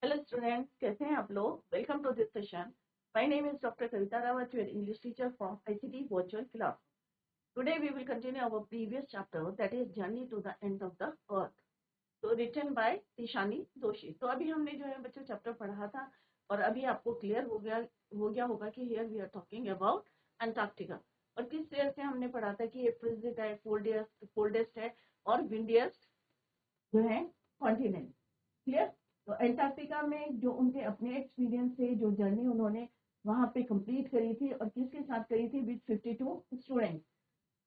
Hello students, कैसे हैं आप लोग? Welcome to this session. My name is Dr. Kavita Rawat, your English teacher from ICT Virtual Class. Today we will continue our previous chapter, that is Journey to the End of the Earth. So written by Tishani Doshi. तो अभी हमने जो है बच्चों chapter पढ़ा था और अभी आपको क्लियर हो गया होगा कि here we are talking about Antarctica. और किस तरह से हमने पढ़ा था कि ये फ्रिजिड है, कोल्डेस्ट है और विंडियस्ट जो है कॉन्टिनेंट. क्लियर? तो एंटार्क्टिका में जो उनके अपने एक्सपीरियंस से जो जर्नी उन्होंने वहां पे कंप्लीट करी थी और किसके साथ करी थी, विद 52 स्टूडेंट्स.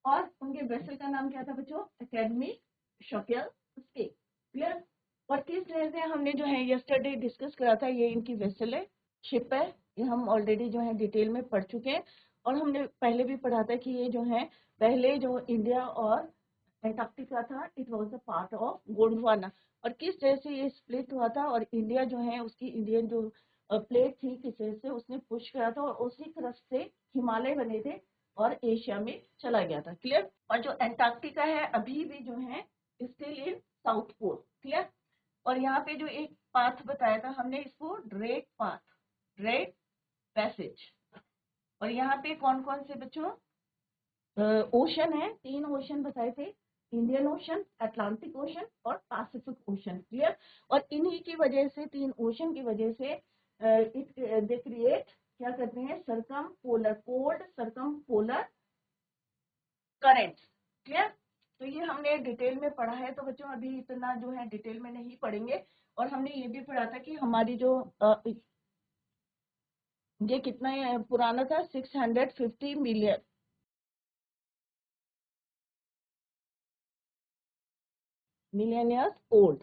और उनके वेसल का नाम क्या था बच्चों? Academy Shokalskiy. क्लियर? और किस तरह से हमने जो है यस्टरडे डिस्कस करा था, ये इनकी वेसल है, शिप है, ये हम ऑलरेडी जो है डिटेल में पढ़ चुके हैं. और हमने पहले भी पढ़ा था कि ये जो है पहले जो इंडिया और एंटार्क्टिका था, it was a part of Gondwana. और किस तरह से ये स्प्लिट हुआ था और इंडिया जो है उसकी इंडियन जो प्लेट थी किस तरह से उसने पुश करा था और उसी तरफ से हिमालय बने थे और एशिया में चला गया था. क्लियर? और जो एंटार्क्टिका है अभी भी जो है still in south pole. Clear? और यहाँ पे जो एक पाथ बताया था हमने, इसको ड्रेक पाथ, ड्रेक पैसेज. और यहाँ पे कौन कौन से बच्चों ओशन है? 3 ओशन बताए थे, इंडियन ओशन, अटलांटिक ओशन और पैसिफिक ओशन. क्लियर? और इन्हीं की वजह से 3 ओशन की वजह से दे क्रिएट क्या करते हैं, circumpolar cold circumpolar currents. Clear? तो ये हमने डिटेल में पढ़ा है, तो बच्चों अभी इतना जो है डिटेल में नहीं पढ़ेंगे. और हमने ये भी पढ़ा था कि हमारी जो ये कितना पुराना था, 650 मिलियन ईयर्स ओल्ड.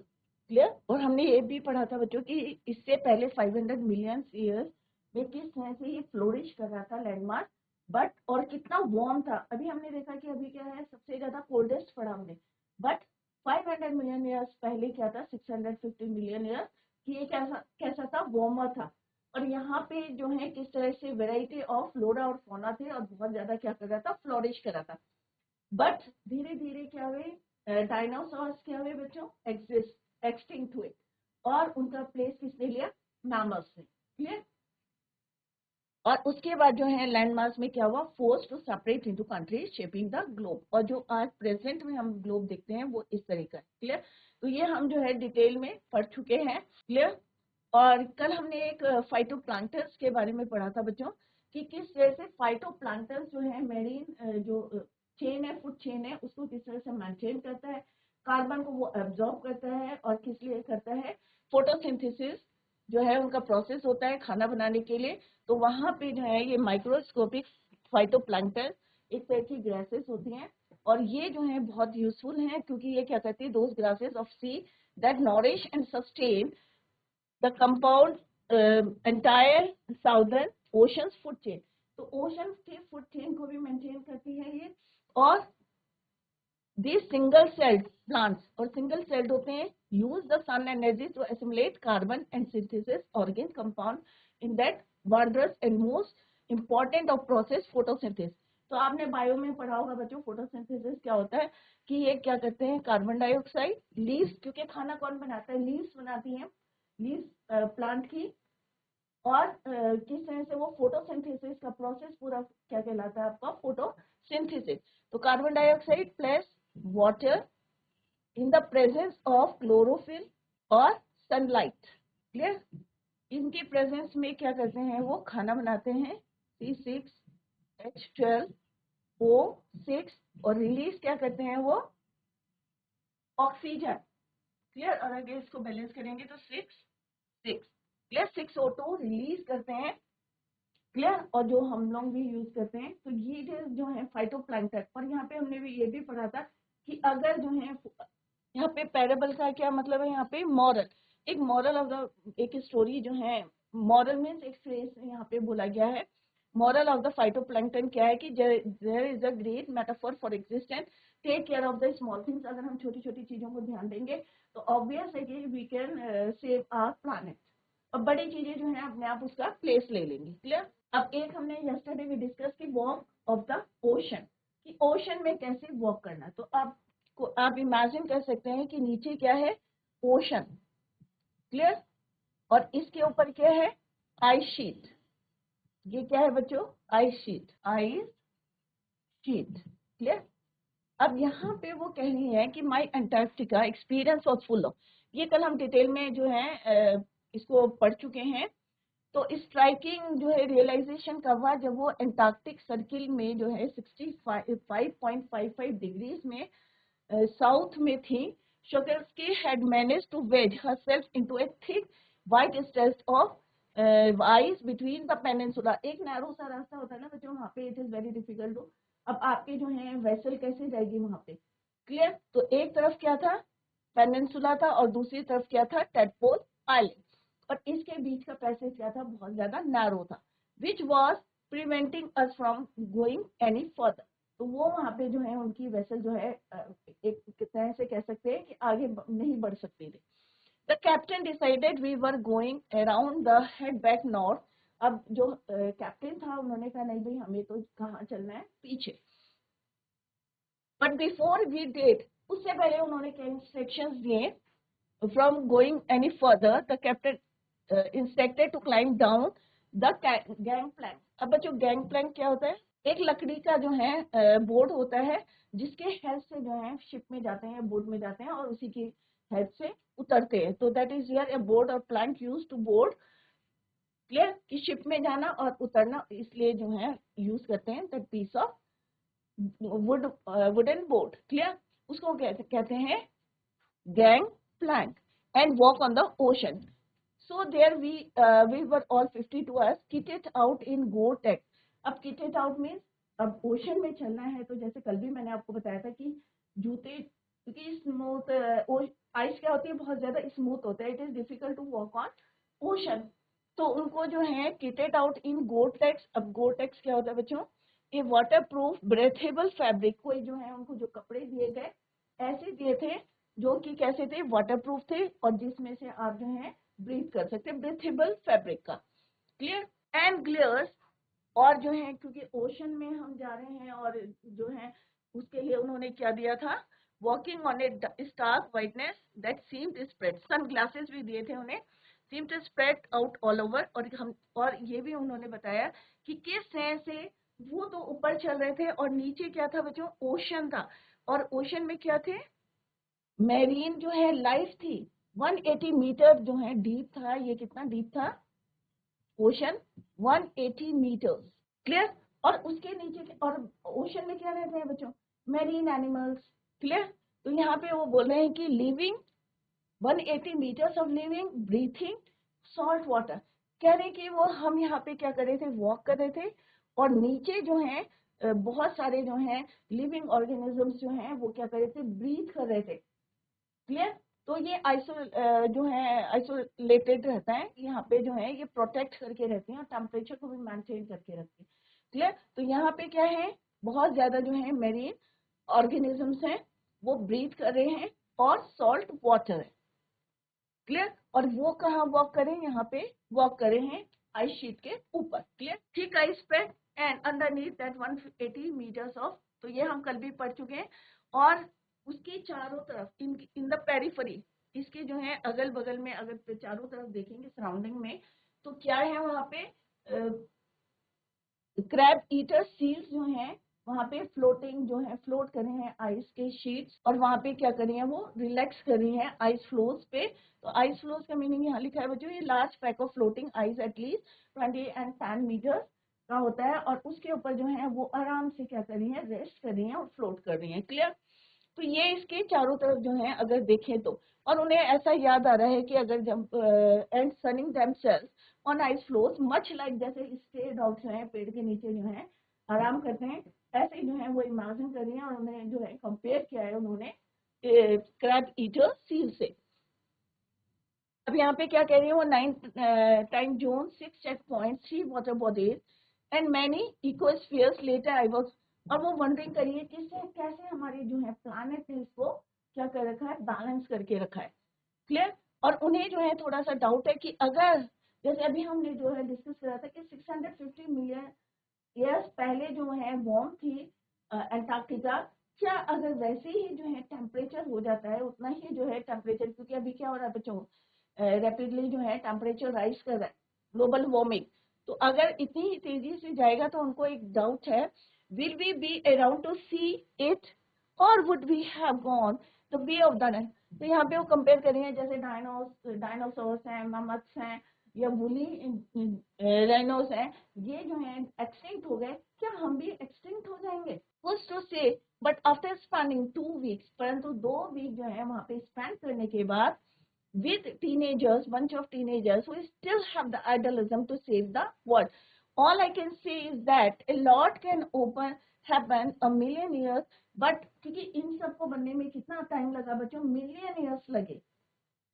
क्लियर? और हमने ये भी पढ़ा था बच्चों कि इससे पहले 500 मिलियन ईयर्स में किस तरह से ये फ्लोरिश कर रहा था लैंडमार्क, बट और कितना वार्म था. अभी हमने देखा कि अभी क्या है, सबसे ज्यादा कोल्डेस्ट पढ़ा हमने, बट 500 मिलियन ईयर्स पहले क्या था, 650 मिलियन ईयर्स कि ये कैसा था, वार्मर था. और यहाँ पे जो है किस तरह से वेराइटी ऑफ फ्लोरा और फौना थे और बहुत ज्यादा क्या कर रहा था, फ्लोरिश कर रहा था. बट धीरे धीरे क्या हुए, डायनासोर्स क्या हुए बच्चों, एक्सटिंक्ट हुए और उनका प्लेस किसने लिया, मैमल्स ने. क्लियर? और उसके बाद जो है लैंडमास में क्या हुआ, force to separate into countries shaping the globe. और जो आज प्रेजेंट में हम ग्लोब देखते हैं वो इस तरह का है. क्लियर? तो ये हम जो है डिटेल में पढ़ चुके हैं. क्लियर? और कल हमने एक फाइटोप्लांक्टन्स के बारे में पढ़ा था बच्चों कि किस तरह से फाइटोप्लांक्टन्स जो है मेरीन जो चेन है, फूड चेन है, उसको किस तरह से मेंटेन करता है, कार्बन को वो एब्जॉर्ब करता है और किस लिए करता है, फोटोसिंथेसिस जो है उनका प्रोसेस होता है खाना बनाने के लिए. तो वहां पे जो है ये माइक्रोस्कोपिक फाइटोप्लैंक्टन एक तरह की ग्रासेस होती हैं और ये जो है बहुत यूजफुल हैं क्योंकि ये क्या करती है, those grasses of see that nourish and sustain the compound entire southern oceans food chain. तो ओशन के फूड चेन को भी मेंटेन करती है ये. और these single celled plants और single celled होते हैं, use the sun energy to assimilate carbon and synthesis organ compound in that wondrous and most important of process photosynthesis. तो आपने बायो में पढ़ा होगा बच्चों, फोटोसिंथेसिस क्या होता है कि ये क्या करते हैं, कार्बन डाइऑक्साइड, लीव्स, क्योंकि खाना कौन बनाता है, लीव्स बनाती हैं, लीव्स प्लांट की. और किस तरह से वो फोटोसिंथेसिस का प्रोसेस पूरा क्या कहलाता है आपका, फोटोसिंथेसिस. तो carbon dioxide plus water in the presence of chlorophyll और sunlight. क्लियर? इनके प्रेजेंस में क्या करते हैं, वो खाना बनाते हैं, C6H12O6 और रिलीज क्या करते हैं वो, ऑक्सीजन. क्लियर? और अगर इसको बैलेंस करेंगे तो 6 क्लियर, 6O2 रिलीज करते हैं. क्लियर? और जो हम लोग भी यूज करते हैं. तो ये जो है फाइटोप्लैंक्टन. और यहाँ पे हमने भी ये भी पढ़ा था कि अगर जो है यहाँ पे पैराबल का क्या मतलब है, यहाँ पे मॉरल, एक मॉरल ऑफ द एक स्टोरी जो है, मॉरल मीन्स एक फ्रेज यहाँ पे बोला गया है. मॉरल ऑफ द फाइटोप्लैंक्टन क्या है कि there is a great metaphor for existence, take care of the small things. अगर हम छोटी छोटी चीजों को ध्यान देंगे तो ऑब्वियस है कि we can save our planet. और बड़ी चीजें जो है अपने आप उसका प्लेस ले लेंगी. क्लियर? अब एक हमने यस्टरडे भी डिस्कस की, वॉक ऑफ द ओशन, कि ओशन में कैसे वॉक करना. तो आप इमेजिन कर सकते हैं कि नीचे क्या है, ओशन. क्लियर? और इसके ऊपर क्या है, आइस शीट। ये क्या है बच्चों, ice sheet, ice sheet. Clear. अब यहाँ पे वो कह रही है कि my Antarctica experience of full of, ये कल हम डिटेल में जो है इसको पढ़ चुके हैं। तो स्ट्राइकिंग जो है रियलाइजेशन कब हुआ, जब वो अंटार्कटिक सर्किल में जो है 65.55 डिग्रीज में साउथ में थी। Shokelsky had managed to wedge herself into a thick white stretch of ice between the peninsula। एक नैरो सा रास्ता होता है ना बच्चों, वहाँ पे it is very difficult to, अब आपके जो है वेसल कैसे जाएगी वहाँ पे। क्लियर। तो एक तरफ क्या था, पेनिनसुला था, और दूसरी तरफ क्या था, टैडपोल आइलैंड, और इसके बीच का पैसेज क्या था, बहुत ज्यादा नैरो था, which was preventing us from going any further. तो वो वहाँ पे जो है उनकी वेसल जो है एक तरह से कह सकते हैं कि आगे नहीं बढ़ सकती थी। The captain decided we were going around the head back north. अब जो कैप्टन था उन्होंने कहा नहीं भाई हमें तो कहाँ चलना है, पीछे। बट बिफोर वी डिड, उससे पहले उन्होंने क्या इंस्ट्रक्शंस दिए, from going any further the captain instructed to climb down the gang plank. अब बच्चों गैंग प्लैंक क्या होता है, एक लकड़ी का जो है बोर्ड होता है, जिसके हेल्प से जो है शिप में जाते हैं, बोट में जाते हैं, और उसी की हेल्प से उतरते हैं। तो that is here aboard और plank use to board. Clear, कि शिप में जाना और उतरना, इसलिए जो है यूज करते हैं that piece of wooden board. Clear, उसको कहते हैं gang plank, and walk on the ocean. So there we were all 52 us kitted out in Gore-Tex। अब kitted out means अब ओशन में चलना है, तो जैसे कल भी मैंने आपको बताया था कि जूते, क्योंकि स्मूथ आइस क्या होती है, बहुत ज्यादा स्मूथ होता है, it is difficult to walk on ocean. तो उनको जो है किटेड आउट इन गोरटेक्स। अब गोरटेक्स क्या होता है बच्चों, ये वाटर प्रूफ ब्रेथेबल फैब्रिक। कोई जो है उनको जो कपड़े दिए गए ऐसे दिए थे जो कि कैसे थे, वाटर प्रूफ थे, और जिसमें से आप जो है ब्रीथ कर सकते हैं, ब्रीथेबल फैब्रिक का। क्लियर, एंड ग्लेयर्स, और जो है क्योंकि ओशन में हम जा रहे हैं, और जो है उसके लिए उन्होंने क्या दिया था, walking on a stark whiteness that seemed spread. Sunglasses भी दिए थे उन्हें, seemed to spread out all over. और ये भी उन्होंने बताया कि किस तरह से वो तो ऊपर चल रहे थे और नीचे क्या था बच्चों, ओशन था, और ओशन में क्या थे, मेरीन जो है लाइफ थी। 180 मीटर जो है डीप था, ये कितना डीप था ओशन, 180 मीटर्स। क्लियर, और उसके नीचे और ओशन में क्या रहते हैं बच्चों, मेरीन एनिमल्स। क्लियर, तो यहाँ पे वो बोल रहे हैं कि living 180 metres of living breathing salt water. कह रहे हैं कि वो हम यहाँ पे क्या कर रहे थे, वॉक कर रहे थे, और नीचे जो है बहुत सारे जो है लिविंग ऑर्गेनिजम्स जो हैं वो क्या कर रहे थे, ब्रीथ कर रहे थे। क्लियर, तो ये जो है आइसोलेटेड रहता है, यहाँ पे जो है ये प्रोटेक्ट करके रहते हैं और टेम्परेचर को भी मेंटेन करके रखते हैं। क्लियर, तो यहाँ पे क्या है, बहुत ज्यादा जो है मेरीन ऑर्गेनिजम्स हैं, वो ब्रीथ कर रहे हैं, और सॉल्ट वाटर है। क्लियर, और वो कहाँ वॉक करें, यहाँ पे वॉक करे हैं आइस शीट के ऊपर। क्लियर, ठीक आइस पे and underneath that 180 metres of, तो ये हम कल भी पढ़ चुके हैं। और उसकी चारों तरफ इन द पेरिफेरी, इसके जो है अगल बगल में अगर चारों तरफ देखेंगे सराउंडिंग में, तो क्या है वहां पे, क्रैब ईटर सील्स जो हैं वहां पे फ्लोटिंग जो है, फ्लोट कर रहे हैं आइस के शीट्स, और वहां पे क्या कर रही है, वो रिलैक्स कर रही है आइस फ्लोज पे। तो आइस फ्लोज का मीनिंग यहाँ लिखा है बच्चों, ये large pack of floating ice at least 20 and 10 metre का होता है, और उसके ऊपर जो है वो आराम से क्या कर रही है, रेस्ट कर रही है और फ्लोट कर रही है। क्लियर, तो ये इसके चारों तरफ जो है अगर देखें तो, और उन्हें ऐसा याद आ रहा है कि अगर जब and sunning themselves on ice floors much like, जैसे स्टे डॉग जो है पेड़ के नीचे जो है आराम करते हैं, ऐसे जो है वो इमेजिन कर रही है, और उन्हें जो है कंपेयर किया है उन्होंने क्रैब ईटर सील से। अब यहाँ पे क्या कह रही है वो, 9 time zone, 6 checkpoint, 3 water bodies and many ecospheres later I was. और वो वंडरिंग करिए किससे, कैसे हमारे जो है प्लैनेट ने इसको क्या कर रखा है, बैलेंस करके रखा है। क्लियर, और उन्हें जो है थोड़ा सा डाउट है कि अगर जैसे अभी हमने जो है डिस्कस करा था कि 650 मिलियन ईयर्स पहले जो है वार्म थी अंटार्कटिका, क्या अगर वैसे ही जो है टेम्परेचर हो जाता है, उतना ही जो है टेम्परेचर, क्योंकि अभी क्या हो रहा है बच्चों, रैपिडली जो है टेम्परेचर राइज कर रहा है, ग्लोबल वार्मिंग। तो अगर इतनी तेजी से जाएगा तो उनको एक डाउट है, will we be around to see it और would we have gone the way of the Nile. तो यहाँ पे वो कंपेयर करेंगे, जैसे डायनासोर्स हैं, ममट्स हैं या वुली राइनोस हैं, ये जो है एक्सटिंक्ट हो गए, क्या हम भी एक्सटिंक्ट हो जाएंगे? Who's to say? But after spending 2 weeks, परंतु 2 वीक जो है वहां पे स्पेंड करने के बाद with teenagers, bunch of teenagers who still have the idealism to save the world. All I can say is that a lot can happen a million years, but क्योंकि इन सबको बनने में कितना टाइम लगा बच्चों, मिलियन ईयर्स लगे।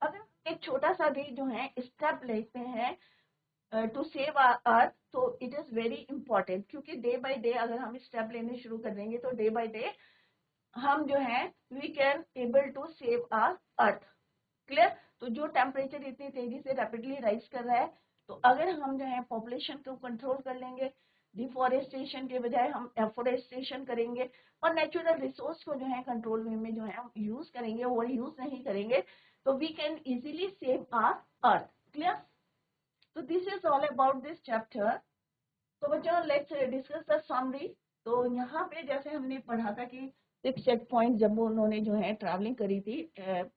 अगर एक छोटा सा भी जो है स्टेप लेते हैं टू सेव अर्थ, तो इट इज वेरी इंपॉर्टेंट, क्योंकि डे बाय डे अगर हम स्टेप लेने शुरू कर देंगे तो डे बाय डे हम जो है we can able to save our earth. Clear? तो जो टेम्परेचर इतनी तेजी से रैपिडली राइज कर रहा है, तो अगर हम जो है पॉपुलेशन को कंट्रोल कर लेंगे, डिफॉरेस्टेशन के बजाय हम एफोरेस्टेशन करेंगे और नेचुरल रिसोर्स को जो है कंट्रोल वे में जो है हम यूज करेंगे, ओवर यूज नहीं करेंगे, तो we can easily save our earth. Clear? तो this is all about this chapter. तो बच्चों लेट्स डिस्कस द समरी। तो यहाँ पे जैसे हमने पढ़ा था कि 6 चेक पॉइंट जब उन्होंने जो है ट्रैवलिंग करी थी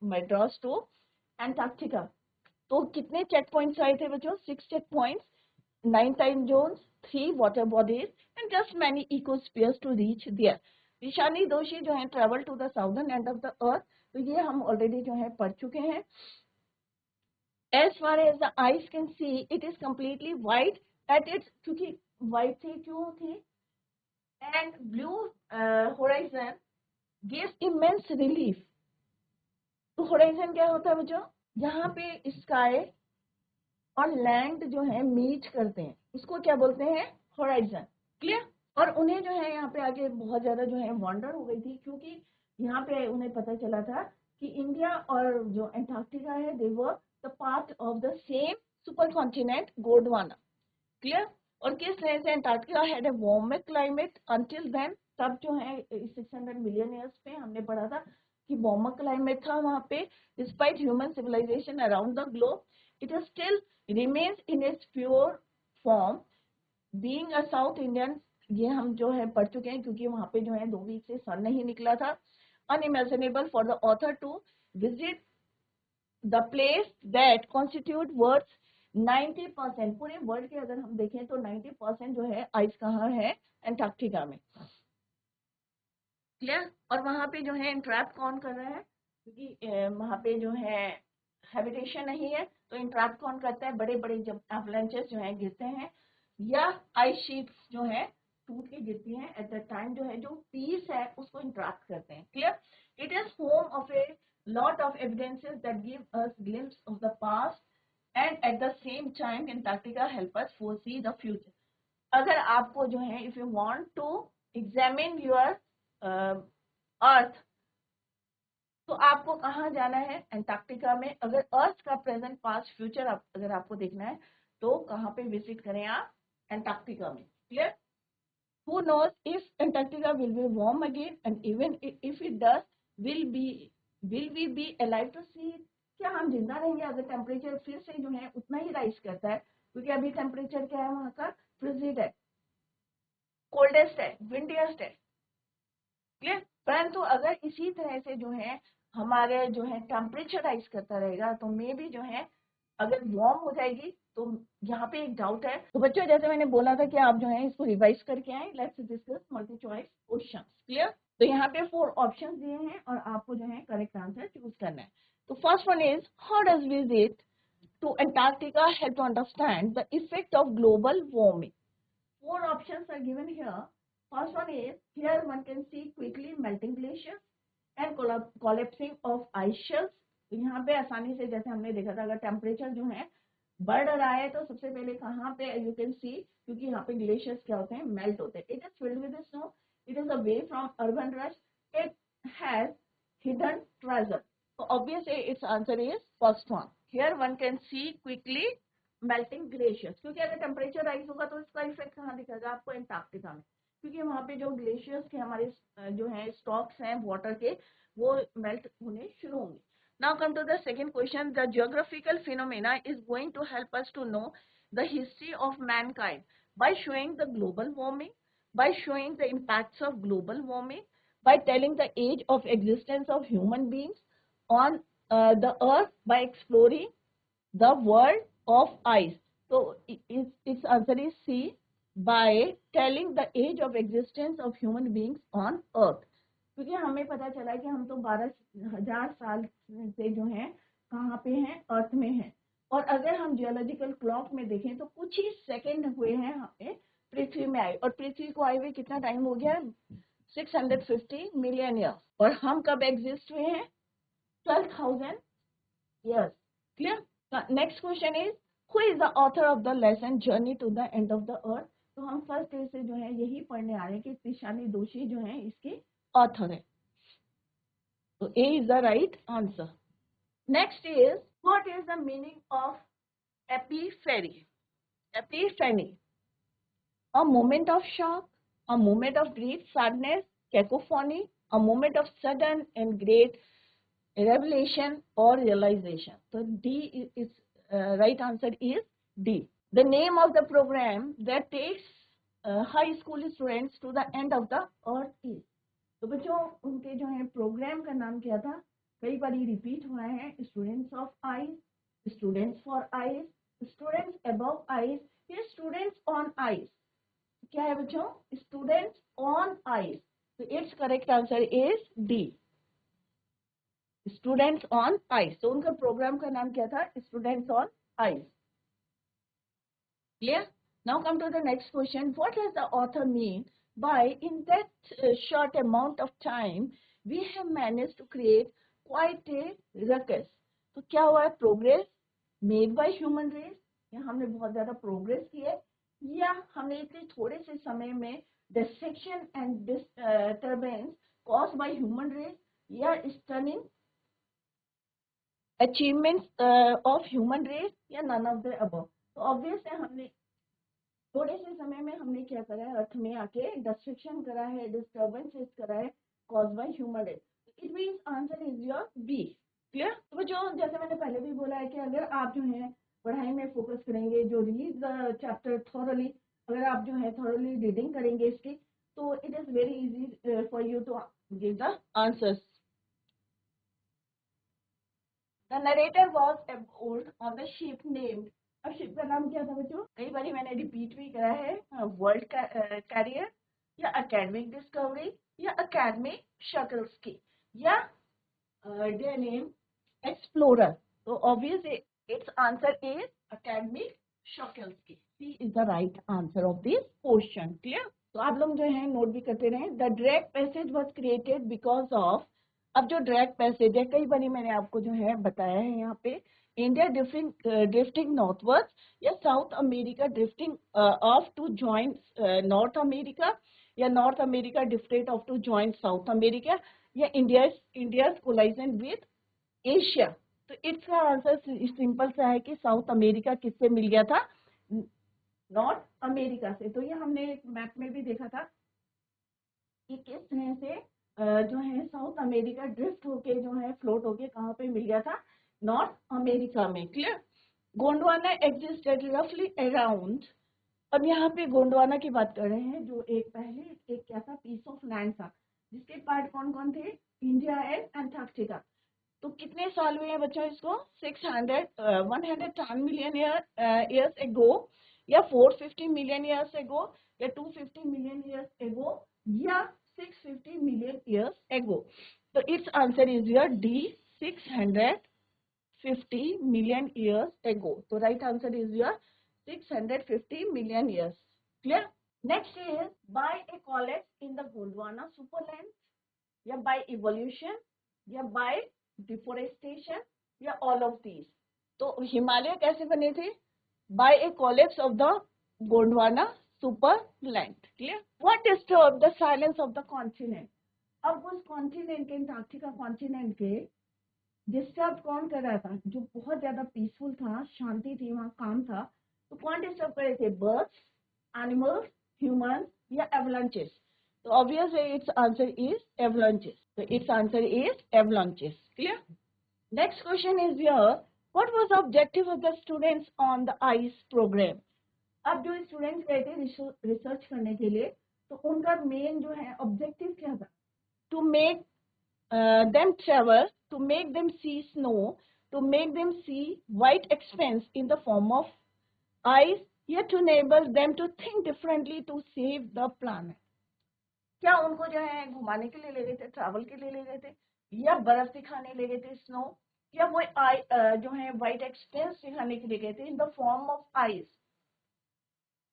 मैड्रास टू एंटार्क्टिका, तो कितने चेक पॉइंट्स आए थे बच्चों? 6 checkpoints, 9 time zones, 3 water bodies and just many ecospheres to reach there. Ishani Doshi जो है travel to the southern end of the earth, तो ये हम ऑलरेडी जो है पढ़ चुके हैं। As far as the eyes can see, it is completely white at its, क्योंकि white थी, क्यों थी? And blue horizon gives immense relief. तो horizon क्या होता है बच्चों? यहाँ पे स्काई और लैंड जो है मीट करते हैं, उसको क्या बोलते हैं? होराइजन। क्लियर? और उन्हें जो है यहाँ पे आगे बहुत ज्यादा जो है वंडर हो गई थी, क्योंकि यहाँ पे उन्हें पता चला था कि इंडिया और जो एंटार्क्टिका है they were the part of the same supercontinent Gondwana. Clear? और किस तरह से Antarctica had a warm climate until then, तब जो है 600 मिलियन ईयर्स पे हमने पढ़ा था कि वार्म क्लाइमेट था वहां पे। Despite human civilisation around the globe, it still remains in its pure form being a south Indian. ये हम जो है पढ़ चुके हैं, क्योंकि वहां पे जो है 2 वीक से सन नहीं निकला था। Unimaginable for the author to visit the place that constitute worth 90%, पूरे वर्ल्ड के अगर हम देखें तो 90% जो है आइस कहाँ है? एंटार्क्टिका में। क्लियर? और वहां पे जो है इंट्रैप कौन कर रहा है? क्योंकि वहां पे जो है हैबिटेशन नहीं है, तो इंट्रैप कौन करता है? बड़े बड़े जब एवलांचेस जो है गिरते हैं या आइस शीट्स जो है टूट के गिरती हैं, एट द टाइम जो है जो पीस है उसको इंट्रैप करते हैं। Clear? It is home of A lot of evidences that give us glimpse of the past, and at the same time Antarctica help us foresee the future. अगर आपको जो है if you want to examine your अर्थ, तो आपको कहाँ जाना है? Antarctica में। अगर अर्थ का प्रेजेंट पास्ट फ्यूचर अगर आपको देखना है तो कहाँ पे विजिट करें आप? एंटार्क्टिका में। Clear? Who knows if Antarctica will be warm again, and even if it does, will we be alive to see it? क्या हम जिंदा रहेंगे अगर टेम्परेचर फिर से जो है उतना ही राइज करता है? क्योंकि अभी टेम्परेचर क्या है वहां का? फ्रिजिड है, कोल्डेस्ट है, विंडियस्ट है। क्लियर? परंतु अगर इसी तरह से जो है हमारे जो है टेम्परेचर राइज करता रहेगा, तो मे भी जो है अगर वार्म हो जाएगी, तो यहाँ पे एक डाउट है। तो बच्चों जैसे मैंने बोला था कि आप जो है इसको रिवाइज करके आए। Let's discuss multi choice question. Clear? तो यहाँ पे 4 ऑप्शन दिए हैं और आपको जो है करेक्ट आंसर चूज करना है। तो first one is, how does visit to Antarctica help to understand the effect of global warming? 4 options are given here. First one is, here one can see quickly melting glaciers and collapsing of ice shelves. तो यहाँ पे आसानी से जैसे हमने देखा था, अगर टेम्परेचर जो है बढ़ रहा है तो सबसे पहले कहाँ पे यू कैन सी, क्योंकि यहाँ पे ग्लेशियर्स क्या होते हैं? मेल्ट होते हैं। It is filled with snow, it is away from urban rush, it has hidden treasure. तो obviously its answer is first one. Here one can see quickly melting glaciers, क्योंकि अगर टेम्परेचर राइज होगा तो इसका effect कहाँ दिखेगा आपको? Antarctica में, क्योंकि वहां पे जो ग्लेशियर्स के हमारे जो है स्टॉक्स हैं वाटर के, वो मेल्ट होने शुरू होंगे। Now come to the second question. The geographical phenomena is going to help us to know the history of mankind by showing the global warming, by showing the impacts of global warming, by telling the age of existence of human beings on the earth, by exploring the world of ice. So its answer is C, by telling the age of existence of human beings on earth. क्योंकि हमें पता चला कि हम तो 12,000 साल से जो है कहाँ पे हैं, अर्थ में हैं। और अगर हम जियोलॉजिकल क्लॉक में देखें तो कुछ ही सेकंड हुए हैं हमें पृथ्वी में आए, और पृथ्वी को आए हुए कितना टाइम हो गया? 650 मिलियन ईयर। और हम कब एग्जिस्ट हुए हैं? 12,000 years. Clear? Next question is, who is the author of the lesson journey to the end of the earth? तो हम फर्स्ट डे से जो है यही पढ़ने आ रहे हैं कि तिशानी दोषी जो है इसके ऑथर है। तो A is the right answer. Next is, what is the meaning of epiphany? Epiphany, a moment of shock, a moment of great sadness, cacophony, a moment of sudden and great revelation or realization. So D is right answer is D. The name of the program that takes high school students to the end of the earth is. तो बच्चों उनके जो है programme का नाम क्या था? कई बार रिपीट हुआ है, students of ice, students for ice, students above ice, या स्टूडेंट्स ऑन आइस। क्या है बच्चों? Students on ice. तो its correct answer is D, students on ice. तो उनका प्रोग्राम का नाम क्या था? Students on ice. Clear? Now come to the next question. What does the author mean by in that short amount of time we have managed to create quite a ruckus? तो क्या हुआ? Progress made by human race, या हमने बहुत ज्यादा progress की है, या हमने इतने थोड़े से समय में destruction and disturbance caused by human race, या stunning achievements of human race, या नन ऑफ द अबव? तो ऑब्वियस है हमने थोड़े से समय में हमने क्या करा है? अर्थ में आके डिस्ट्रक्शन करा है, डिस्टर्बेंसेस करा है cause by human race. It means answer is your B. Clear? तो जो जैसे मैंने पहले भी बोला है कि अगर आप जो है पढ़ाई में फोकस करेंगे, जो रीड द चैप्टर थॉरली, अगर आप जो है थॉरली रीडिंग करेंगे इसकी, तो it is very easy for you to give the answers. The narrator was aboard on the ship named, अब शिप का नाम क्या था बच्चों? कई बार मैंने रिपीट भी करा है, वर्ल्ड कैरियर, या एकेडमिक डिस्कवरी, या एकेडमिक शकल्स्की, या देयर नेम एक्सप्लोरर। तो obviously its answer is academic Shokalskiy. C is the right answer of this question. Clear? तो आप लोग जो है नोट भी करते रहे। The Drake passage was created because of, अब जो ड्रैग पैसेज है कई बार मैंने आपको जो है बताया है यहाँ पे, इंडिया ड्रिफ्टिंग नॉर्थवर्ड, या South America drifting off to join North America, या North America drifted off to join South America, या इंडियाज कोलाइजन विद एशिया। तो इसका आंसर सिंपल सा है कि साउथ अमेरिका किससे मिल गया था? नॉर्थ अमेरिका से। तो ये हमने एक मैप में भी देखा था कि किस तरह से जो है साउथ अमेरिका ड्रिफ्ट होके जो है फ्लोट होके कहाँ पे मिल गया था? नॉर्थ अमेरिका में। क्लियर? गोंडवाना एग्जिस्टेड रफली अराउंड, अब यहाँ पे गोंडवाना की बात कर रहे हैं, जो एक पहले एक क्या था? पीस ऑफ लैंड था, जिसके पार्ट कौन कौन थे? India and Antarctica. तो कितने साल हुए हैं बच्चों इसको? 110 मिलियन ईयर्स एगो, या 450 मिलियन ईयर्स एगो, या 250 मिलियन ईयर्स एगो, या 650 मिलियन ईयर्स एगो? तो its answer is your D, 650 million years ago. तो right answer is your 650 million years. Clear? Next is, by a collapse in the Gondwana superland, या by evolution, या by deforestation, या all of these? तो हिमालय कैसे बने थे? By a collapse of the Gondwana superland. Clear? What disturb the silence of the continent? अब उस continent के, अंटार्कटिका कॉन्टिनेंट के डिस्टर्ब कौन कर रहा था? जो बहुत ज्यादा पीसफुल था, शांति थी, वहां काम था, तो कौन डिस्टर्ब कर रहे थे? बर्ड्स, एनिमल्स, ह्यूमन, या एवलांचेस? तो ऑब्वियस है इट्स आंसर इज एवलांचेस। तो its answer is avalanches. Clear? Next question is here, what was the objective of the students on the ICE program? अब जो स्टूडेंट्स गए थे रिसर्च करने के लिए, तो उनका मेन जो है ऑब्जेक्टिव क्या था? To make them travel, to make them see snow, to make them see white expanse in the form of ice, yet to enable them to think differently to save the planet. क्या उनको जो है घुमाने के लिए ले गए थे, ट्रैवल के लिए ले गए थे, या बर्फ दिखाने ले गए थे, स्नो, या वो जो है व्हाइट एक्सपेंस दिखाने के लिए गए थे in the form of ice,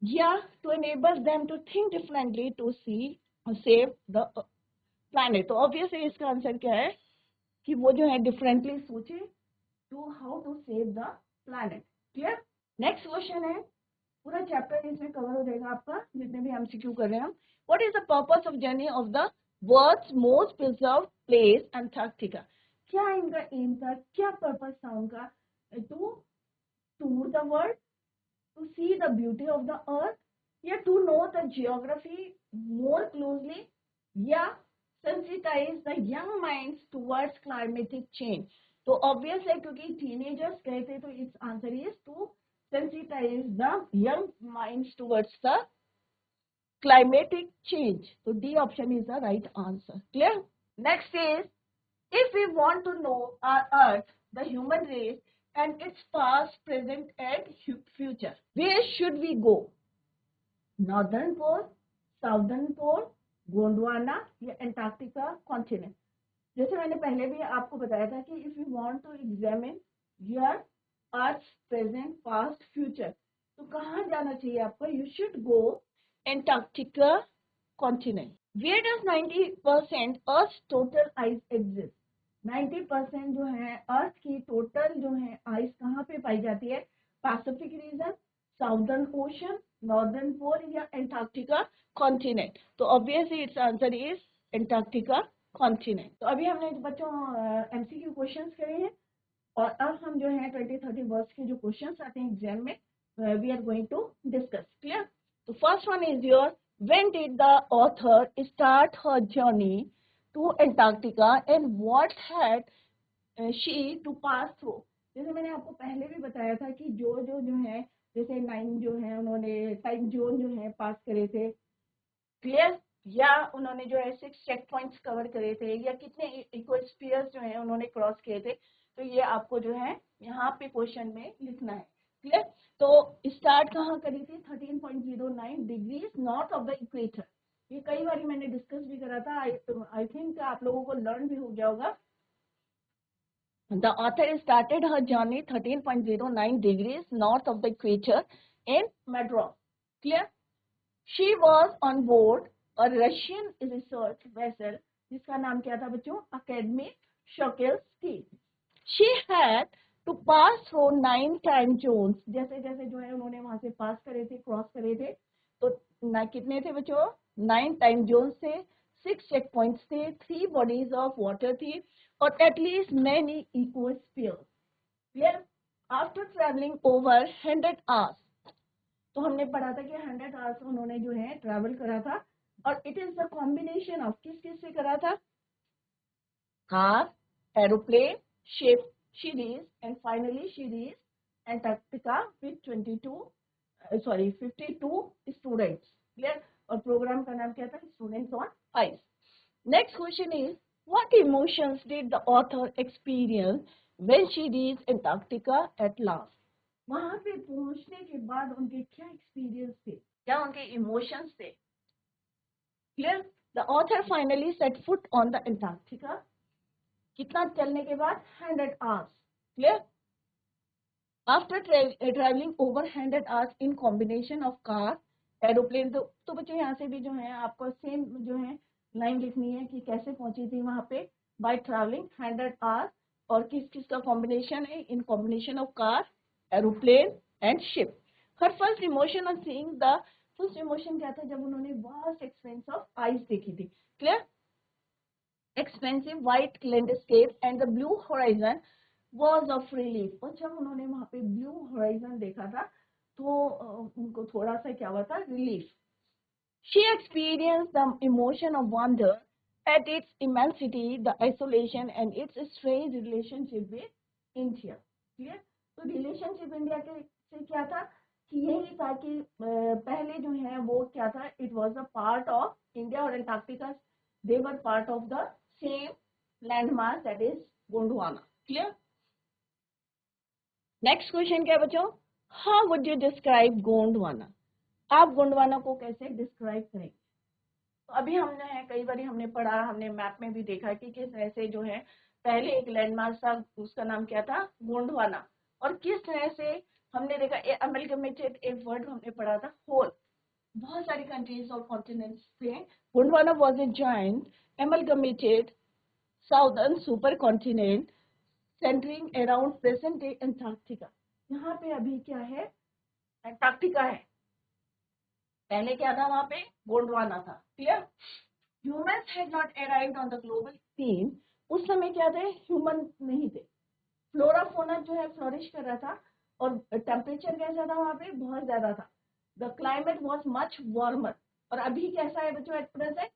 या to enable them to think differently to see save the planet? तो ऑब्वियसली इसका आंसर क्या है कि वो जो है डिफरेंटली सोचे to how to save the planet. Clear? Next question है, पूरा चैप्टर इसमें कवर हो जाएगा आपका, जितने भी एमसीक्यू कर रहे हैं हम। What is the purpose of journey of the world's most preserved place Antarctica? क्या इनका एम था, क्या पर्पस था उनका? To tour the world, to see the beauty of the earth, या to know the geography more closely, या sensitize the young minds towards climatic change? तो obviously क्योंकि टीनेजर्स गए थे, तो its answer is to sensitize the young minds towards the climatic change. So D option is the right answer. Clear? Next is, if we want to know our earth, the human race, and its past, present and future, where should we go? Northern Pole, Southern Pole, Gondwana, या Antarctica continent? जैसे मैंने पहले भी आपको बताया था कि if you want to examine your earth present past future, तो कहाँ जाना चाहिए आपको? You should go Antarctica continent. Where does 90% earth total ice exist? 90% जो है अर्थ की टोटल जो है आइस कहाँ पे पाई जाती है? Pacific region, southern ocean, northern pole, या एंटार्क्टिका कॉन्टिनेंट? तो obviously its answer is Antarctica continent. तो अभी हमने बच्चों एमसीक्यू क्वेश्चंस करे हैं, और अब हम जो है 20-30 वर्ड्स के जो क्वेश्चंस आते हैं एग्जाम में, we are going to discuss. Clear? तो first one is your, when did the author start her journey to Antarctica and what had she to pass through? जैसे मैंने आपको पहले भी बताया था कि जो है, जैसे 9 जो है उन्होंने टाइम जोन जो है पास करे थे। क्लियर? या उन्होंने जो है 6 चेक पॉइंट्स कवर करे थे, या कितने इक्वेस्फीयर्स जो है उन्होंने क्रॉस किए थे, तो ये आपको जो है यहाँ पे क्वेश्चन में लिखना है। क्लियर? तो स्टार्ट कहाँ करी थी? 13.09 degrees north of the equator. ये कई बार मैंने डिस्कस भी करा था, आई थिंक आप लोगों को लर्न भी हो गया होगा। The author started her journey 13.09 degrees north of the equator in Madras. Clear? She was on board a Russian research vessel, जिसका नाम क्या था बच्चों? Academy Shokelsky. She had to pass through 9 time zones. जैसे जैसे जो है उन्होंने वहां से पास करे थे, क्रॉस करे थे, तो कितने थे बच्चों? 9 टाइम जोन्स थे, 6 चेक पॉइंट्स थे, 3 बॉडीज ऑफ वाटर थी, और at least many ecospheres. Clear? After travelling over 100 hours, तो हमने पढ़ा था कि 100 आवर्स उन्होंने जो है ट्रैवल करा था, और it is the combination of किस किस से करा था? Car, aeroplane, ship, she reached, and finally she reached Antarctica with 52 students. Clear? और प्रोग्राम का नाम क्या था? Students on ice. Next question is, what emotions did the author experience when she reached Antarctica at last? वहां पे पहुंचने के बाद उनके क्या एक्सपीरियंस थे, क्या उनके इमोशंस थे? Clear? The author finally set foot on the Antarctica, कितना चलने के बाद? 100 hours. Clear? After travelling over 100 hours in combination of car, aeroplane. तो बच्चों यहाँ से भी जो है आपको सेम जो है लाइन लिखनी है कि कैसे पहुंची थी वहां पे, बाय ट्रैवलिंग 100 आवर्स, और किस किस का कॉम्बिनेशन है? In combination of car, aeroplane and ship. Her first emotion of seeing the, first emotion क्या था जब उन्होंने वास्ट एक्सपेंस ऑफ आइस देखी थी? Clear? Expensive white landscape and the blue horizon was of relief. और जब उन्होंने वहां पे ब्लू होराइजन देखा था, तो उनको थोड़ा सा क्या हुआ था? Relief. She experience the emotion of wonder at its immensity, the isolation and its strange relationship with India. Clear? तो रिलेशनशिप इंडिया के से क्या था कि यही था कि पहले जो है वो क्या था, it was a part of India और Antarctica, they were part of the same land mass, that is Gondwana. Clear? Next question क्या बच्चों, how would you describe Gondwana? आप गोंडवाना को कैसे डिस्क्राइब करेंगे? तो अभी हमने है कई बार हमने पढ़ा, हमने मैप में भी देखा कि किस तरह से जो है पहले एक लैंडमार्क था, उसका नाम क्या था, गोंडवाना. और किस तरह से हमने देखा अमेलगमेटेड एक वर्ड हमने पढ़ा था, होल. बहुत सारी कंट्रीज और कॉन्टिनेंट्स थे. Gondwana was a joint amalgamated southern supercontinent centering around present day Antarctica. यहाँ पे अभी क्या है, अंटार्कटिका है. पहले क्या था वहां पे, गोंडवाना था. Clear? Humans had not arrived on the global scene. उस समय क्या थे, ह्यूमन नहीं थे. फ्लोरा फोना जो है फ्लोरिश कर रहा था. और टेम्परेचर कैसा था वहां पे, बहुत ज्यादा था. The climate was much warmer. और अभी कैसा है बच्चों at present,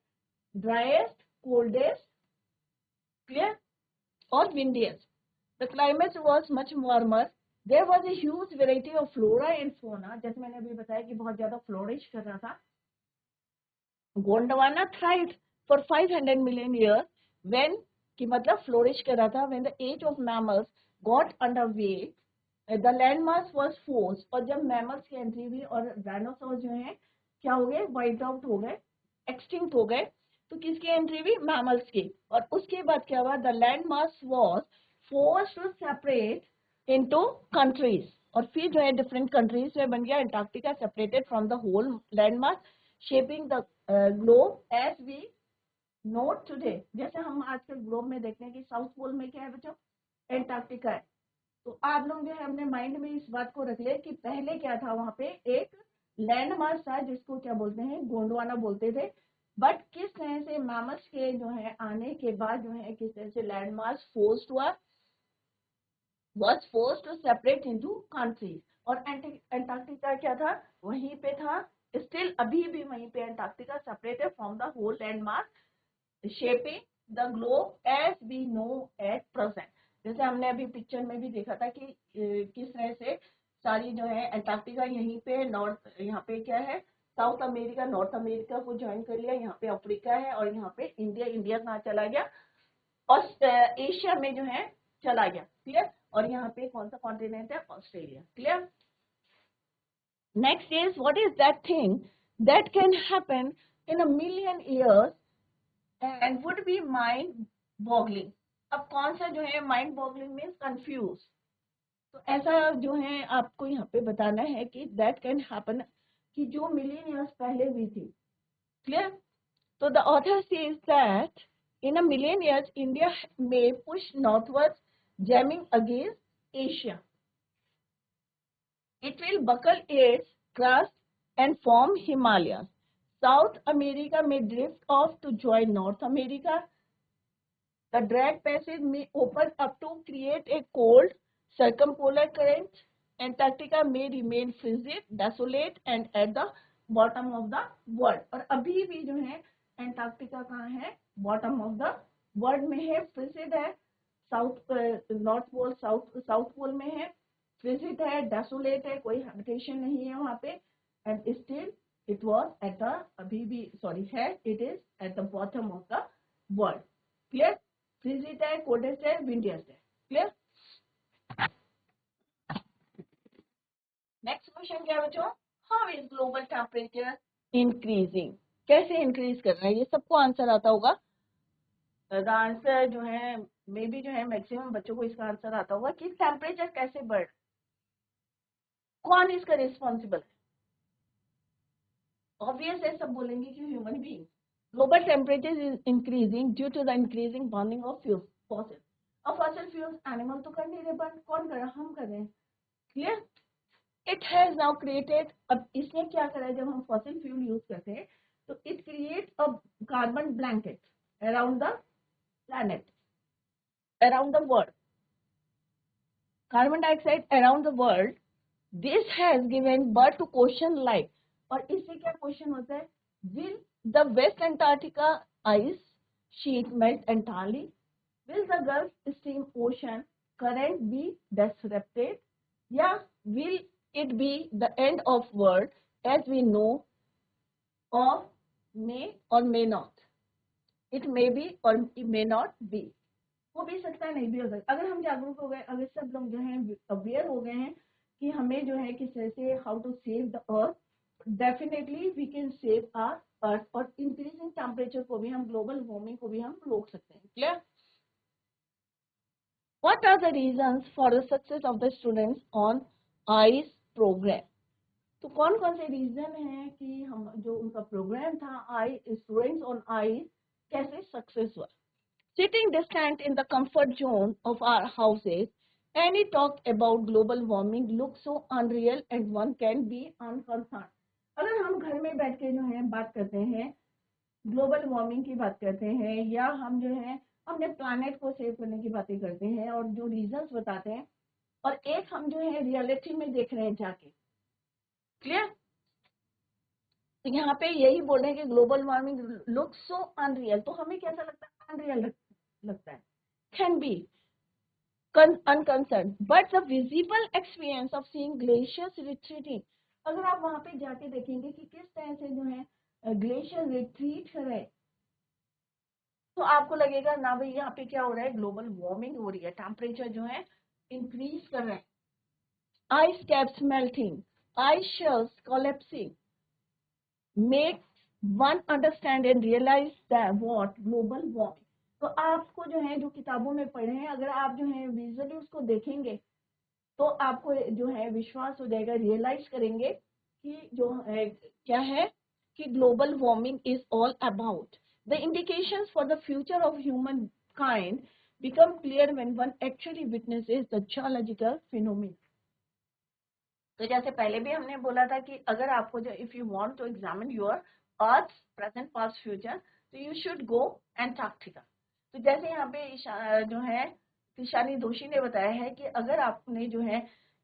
driest, coldest, clear, और windiest. The climate was much warmer. There was a huge variety of flora and fauna. जैसे मैंने अभी बताया कि बहुत ज्यादा फ्लोरिश कर रहा था. Gondwana thrived for 500 million years when कि मतलब फ्लोरिश कर रहा था, when the age of mammals got underway, the landmass was forced. और जब mammals की एंट्री हुई और डायनासोर जो है क्या हो गए, वाइट आउट हो गए, एक्सटिंक्ट हो गए. तो किसकी एंट्री हुई, मैमल्स की. और उसके बाद क्या हुआ, the land mass was forced to separate into countries. और फिर जो है डिफरेंट कंट्रीज में बन गया. Antarctica separated from the whole land mass, shaping the globe as we know today. जैसे हम आजकल ग्लोब में देखते हैं कि साउथ पोल में क्या है बच्चों, अंटार्कटिका है. तो आप लोग जो है अपने माइंड में इस बात को रख ले कि पहले क्या था, वहां पे एक लैंड मास था जिसको क्या बोलते हैं, गोंडवाना बोलते थे. बट किस तरह से मैमल्स के जो है आने के बाद जो है किस तरह से लैंड मास फोर्स्ड हुआ, was forced to separate into countries. और अंटार्कटिका क्या था, वहीं पे था. स्टिल अभी भी वहीं पे Antarctica separated from the whole land mass, shaping the globe as we know at present. जैसे हमने अभी पिक्चर में भी देखा था कि किस तरह से सारी जो है अंटार्कटिका यहीं पे नॉर्थ, यहाँ पे क्या है, साउथ अमेरिका नॉर्थ अमेरिका को ज्वाइन कर लिया. यहाँ पे अफ्रीका है और यहाँ पे इंडिया. इंडिया कहाँ चला गया, और एशिया में जो है चला गया. क्लियर? और यहाँ पे कौन सा कॉन्टिनेंट है, Australia. Clear? Next is what is that thing that can happen in a million years and would be mind boggling. अब कौन सा जो है माइंड बॉगलिंग मीन्स कंफ्यूज. तो ऐसा जो है आपको यहाँ पे बताना है कि दैट कैन हैपन, कि जो मिलियन ईयर्स पहले हुई थी. क्लियर? तो the author says that in a million years India may push northwards, jamming against Asia. It will buckle its crust and form Himalayas. South America may drift off to join North America. The Drake Passage may open up to create a cold circumpolar current. Antarctica may remain frigid, desolate and at the bottom of the world. और अभी भी जो है Antarctica कहाँ है, bottom of the world में है. Frigid है, south north pole south pole में है. फ्रिजिड है, डेसोलेट है, कोई हैबिटेशन नहीं है वहां पे. And still it was at the, अभी भी सॉरी है, it is at the bottom of the world. Clear? Frigid है, कोल्डेस्ट है, विंडियस्ट है. क्लियर? नेक्स्ट क्वेश्चन क्या बच्चों, how is global temperature increasing. कैसे इंक्रीज कर रहा है, ये सबको आंसर आता होगा. द आंसर जो है मे बी जो है मैक्सिमम बच्चों को इसका आंसर आता होगा कि टेम्परेचर कैसे बढ़, कौन इसका रिस्पॉन्सिबल है. ऑब्वियस है, सब बोलेंगे कि human being. Global temperature is increasing due to the increasing burning of fuels, fossil. अब फॉसिल फ्यूल्स एनिमल तो कर नहीं रहे, बट कौन कर रहा, हम कर रहे हैं. Clear? It has now created, अब इसने क्या करा है, जब हम फॉसिल फ्यूल यूज करते हैं तो it create a carbon blanket around the planet, around the world, carbon dioxide around the world. This has given birth to question like, और इससे क्या क्वेश्चन होता है, will the West Antarctica ice sheet melt entirely? Will the Gulf Stream ocean current be disrupted? Yeah, will it be the end of world as we know of? May or may not. It may be or it may not be. हो भी सकता है, नहीं भी हो सकता। अगर हम जागरूक हो गए, अगर सब लोग जो है अवेयर हो गए हैं कि हमें जो है किस तरह से how to save the earth, definitely we can save our earth. और इंक्रीजिंग टेम्परेचर को भी हम, ग्लोबल वार्मिंग को भी हम रोक सकते हैं। Clear? What are the reasons for the success of the students on ICE program? तो कौन कौन से रीजन हैं कि हम जो उनका प्रोग्राम था आई स्टूडेंट्स ऑन आई कैसे सक्सेस हुआ? Sitting distant in the comfort zone of our houses, any talk about global warming looks so unreal and one can be unconcerned. अगर हम घर में बैठ के जो है बात करते हैं, ग्लोबल वार्मिंग की बात करते हैं, या हम जो है अपने प्लानेट को सेव करने की बातें करते हैं और जो रीजंस बताते हैं, और एक हम जो है रियलिटी में देख रहे हैं जाके। क्लियर? तो यहाँ पे यही बोल रहे हैं कि global warming looks so unreal, तो हमें कैसा लगता है? अनरियल लगता है। Can be unconcerned, but the visible experience of seeing glaciers retreating, अगर आप वहां पे जाके देखेंगे कि किस तरह से जो है ग्लेशियर रिट्रीट कर रहे हैं, तो आपको लगेगा ना भाई यहाँ पे क्या हो रहा है, ग्लोबल वार्मिंग हो रही है, टेम्परेचर जो है इंक्रीज कर रहे हैं। Ice caps melting, ice shells collapsing make one understand and realise that what global warming. तो आपको जो है, जो किताबों में पढ़े हैं, अगर आप जो है विजुअली उसको देखेंगे तो आपको जो है विश्वास हो जाएगा, रियलाइज करेंगे कि जो है क्या है कि global warming is all about. The indications for the future of human kind become clear when one actually witnesses the geological phenomena. तो जैसे पहले भी हमने बोला था कि अगर आपको जो, if you want to examine your earth present past future, तो यू शुड गो एंटार्क्टिका। तो जैसे यहाँ पे जो है ईशानी दोषी ने बताया है कि अगर आपने जो है,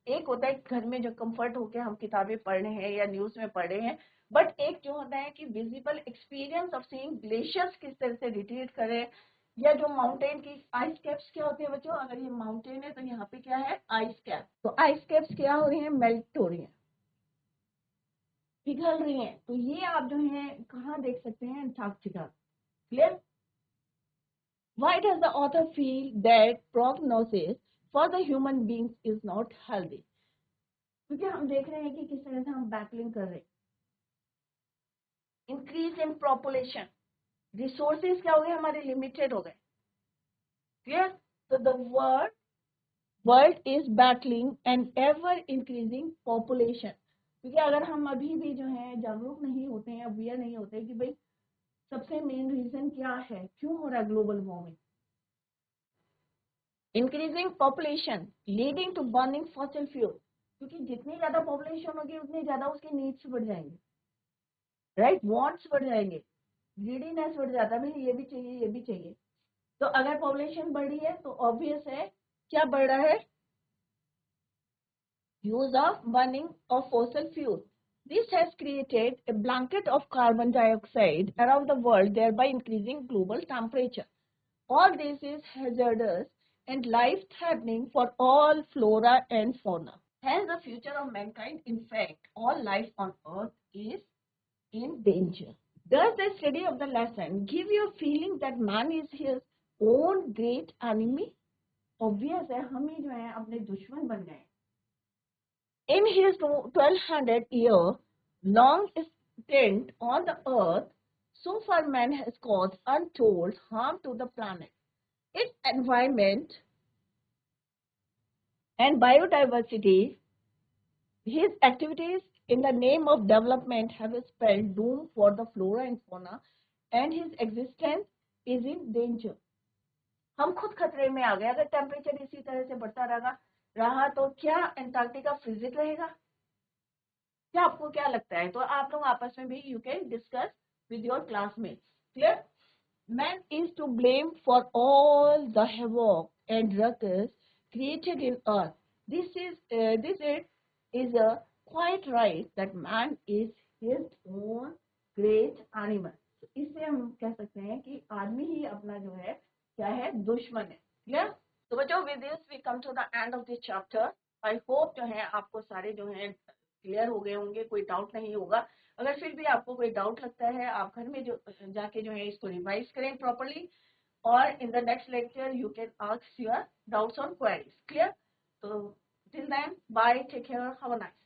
एक होता है घर में जो कंफर्ट होके हम किताबें पढ़ रहे हैं या न्यूज में पढ़ रहे हैं, बट एक जो होता है कि visible experience of seeing glaciers किस तरह से रिट्रीट करे, या जो माउंटेन की आइस कैप्स क्या होती है बच्चों, अगर ये माउंटेन है तो यहाँ पे क्या है, आइस कैप। तो आइस कैप्स क्या हो रही है, मेल्ट हो रही है, पिघल रही है। तो ये आप जो है कहाँ देख सकते हैं, Antarctica. Clear? Why does the author feel that prognosis for the human beings is not healthy? क्योंकि हम देख रहे हैं कि किस तरह से हम बैटलिंग कर रहे हैं। इंक्रीज इन पॉपुलेशन, रिसोर्सेज क्या हो गए हमारे, लिमिटेड हो गए। क्लियर? तो the world is battling an ever increasing population. क्योंकि अगर हम अभी भी जो है जागरूक नहीं होते हैं, अवेयर नहीं होते कि भाई सबसे मेन रीजन क्या है, क्यों हो रहा है global warming. Increasing population leading to burning fossil fuel, क्योंकि जितनी ज्यादा पॉपुलेशन होगी उतनी ज्यादा उसके नीड्स बढ़ जाएंगे, राइट, वांट्स बढ़ जाएंगे, ग्रीडीनेस बढ़ जाता है, भाई ये भी चाहिए ये भी चाहिए। तो अगर पॉपुलेशन बढ़ी है तो ऑब्वियस है क्या बढ़ रहा है, use of burning of fossil fuels. This has created a blanket of carbon dioxide around the world, thereby increasing global temperature. All this is hazardous and life-threatening for all flora and fauna. Hence, the future of mankind, in fact, all life on Earth is in danger. Does the study of the lesson give you a feeling that man is his own great enemy? Obvious है, हम ही जो है अपने दुश्मन बन गए। In his 1200-year long stint on the earth, so far man has caused untold harm to the planet, its environment and biodiversity. His activities in the name of development have spelled doom for the flora and fauna, and his existence is in danger. हम खुद खतरे में आ गए। अगर temperature इसी तरह से बढ़ता रहा तो क्या एंटार्क्टिका फ्रीजिंग रहेगा? क्या आपको क्या लगता है? तो आप लोग आपस में भी you can discuss with your classmates. Clear? Man is to blame for all the havoc and ruckus created in earth. This it is a quite right that man is his own great animal. इससे हम कह सकते हैं कि आदमी ही अपना जो है क्या है, दुश्मन है। क्लियर? तो बच्चों with this we come to the end of this chapter. I hope जो है आपको सारे जो है क्लियर हो गए होंगे, कोई डाउट नहीं होगा। अगर फिर भी आपको कोई डाउट लगता है, आप घर में जो जाके जो है इसको रिवाइज करें प्रॉपरली, और in the next lecture you can ask your doubts और क्वेरीज। क्लियर? तो till then bye, take care, have a nice